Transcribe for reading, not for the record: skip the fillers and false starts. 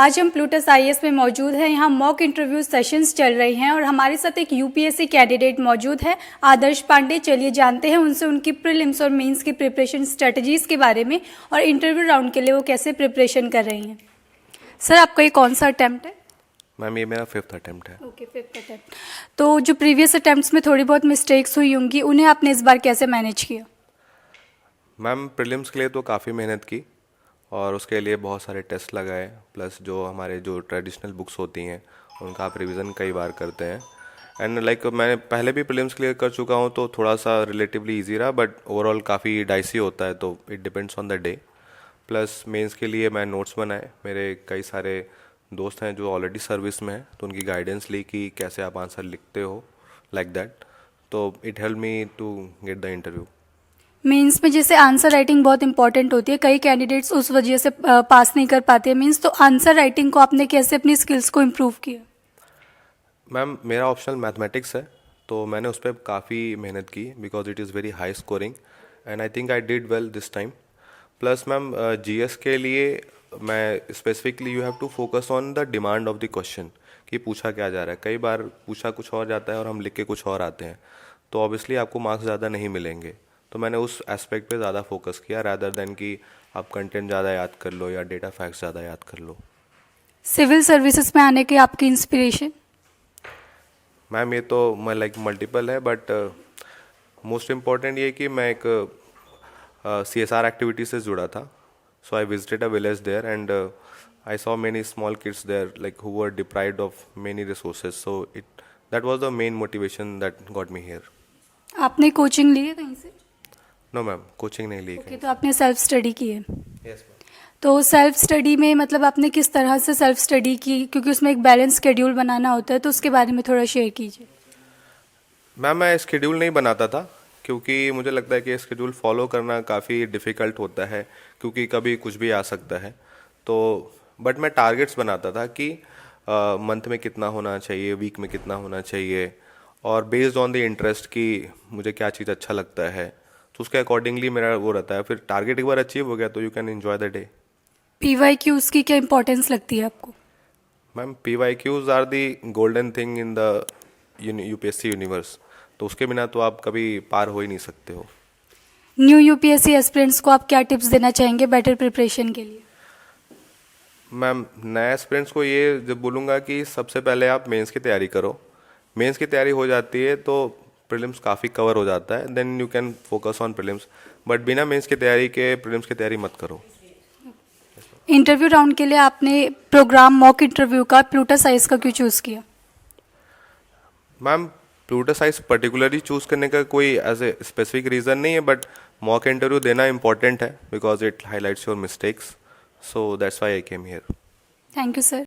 आज हम Plutus IAS में मौजूद हैं। यहाँ मॉक इंटरव्यू सेशंस चल रही हैं और हमारे साथ एक यूपीएससी कैंडिडेट मौजूद है, आदर्श पांडे। चलिए जानते हैं उनसे उनकी प्रीलिम्स और मेंस की प्रिपरेशन स्ट्रेटजीज के बारे में और इंटरव्यू राउंड के लिए वो कैसे प्रिपरेशन कर रही हैं। सर, आपका ये कौन सा अटैम्प्ट है? मैम, ये मेरा 5th अटैम्प्ट है। Okay, 5th attempt. तो जो प्रीवियस अटैम्प्ट्स में थोड़ी बहुत मिस्टेक्स हुई होंगी, उन्हें आपने इस बार कैसे मैनेज किया? मैम, प्रीलिम्स के लिए तो काफ़ी मेहनत की और उसके लिए बहुत सारे टेस्ट लगाए, प्लस जो हमारे जो ट्रेडिशनल बुक्स होती हैं उनका आप रिवीजन कई बार करते हैं। एंड मैंने पहले भी प्रीलिम्स क्लियर कर चुका हूँ तो थोड़ा सा रिलेटिवली इजी रहा, बट ओवरऑल काफ़ी डाइसी होता है, तो it depends on the day. Plus mains के लिए मैं नोट्स बनाए, मेरे कई सारे दोस्त हैं जो ऑलरेडी सर्विस में हैं, तो उनकी गाइडेंस ली कि कैसे आप आंसर लिखते हो, लाइक दैट। तो it help me to get the interview. Mains में जैसे आंसर राइटिंग बहुत इंपॉर्टेंट होती है, कई कैंडिडेट्स उस वजह से पास नहीं कर पाते मीन्स, तो आंसर राइटिंग को आपने कैसे अपनी स्किल्स को इम्प्रूव किया? मैम, मेरा ऑप्शनल मैथमेटिक्स है, तो मैंने उस पर काफ़ी मेहनत की because it is very high scoring and I think I did well this time. Plus ma'am, GS के लिए मैं specifically you have to focus on the demand of the question कि पूछा क्या जा रहा है। कई बार पूछा कुछ और जाता है और हम लिख के कुछ और आते हैं, तो ऑब्वियसली आपको मार्क्स ज़्यादा नहीं मिलेंगे। तो मैंने उस एस्पेक्ट पे ज़्यादा फोकस किया रैदर देन कि आप कंटेंट ज़्यादा याद कर लो या डेटा फैक्ट्स ज़्यादा याद कर लो। सिविल सर्विसेज में आने की आपकी इंस्पिरेशन? मैम, ये तो मैं मल्टीपल है, बट मोस्ट इम्पॉर्टेंट ये कि मैं एक CSR एक्टिविटी से जुड़ा था। So I visited a village there and I saw many small kids there who were deprived of many resources, so that was the main motivation that got me here. आपने coaching ली है कहीं से? No ma'am, coaching नहीं ली okay, तो आपने self study की है। Yes ma'am. तो सेल्फ स्टडी में मतलब आपने किस तरह से सेल्फ स्टडी की, क्योंकि उसमें एक बैलेंस शेड्यूल बनाना होता है, तो उसके बारे में थोड़ा शेयर कीजिए। मैम, मैं शेड्यूल नहीं बनाता था क्योंकि मुझे लगता है कि शेड्यूल फॉलो करना काफ़ी डिफ़िकल्ट होता है, क्योंकि कभी कुछ भी आ सकता है। तो बट मैं टारगेट्स बनाता था कि मंथ में कितना होना चाहिए, वीक में कितना होना चाहिए, और बेस्ड ऑन द इंटरेस्ट कि मुझे क्या चीज़ अच्छा लगता है, तो उसके अकॉर्डिंगली मेरा वो रहता है। फिर टारगेट एक बार अचीव हो गया तो you can enjoy the day. PYQs की क्या इंपॉर्टेंस लगती है आपको? Ma'am, PYQs are the golden thing in the UPSC universe, तो उसके बिना तो आप कभी पार हो ही नहीं सकते हो। न्यू यूपीएससी एस्पिरेंट्स को आप क्या टिप्स देना चाहेंगे बेटर प्रिपरेशन के लिए? मैम, नए एस्पिरेंट्स को ये जब बोलूँगा कि सबसे पहले आप मेंस की तैयारी करो। मेंस की तैयारी हो जाती है तो प्रीलिम्स काफ़ी कवर हो जाता है, then you can focus on prelims, but बिना मेंस की तैयारी के प्रीलिम्स की तैयारी मत करो। इंटरव्यू राउंड के लिए आपने प्रोग्राम मॉक इंटरव्यू का प्लूटस आईएएस का क्यों चूज़ किया? Ma'am, Plutus size particularly choose करने का कोई एज ए स्पेसिफिक रीज़न नहीं है, बट मॉक इंटरव्यू देना इंपॉर्टेंट है because it highlights your mistakes, so that's why I came here. Thank you sir.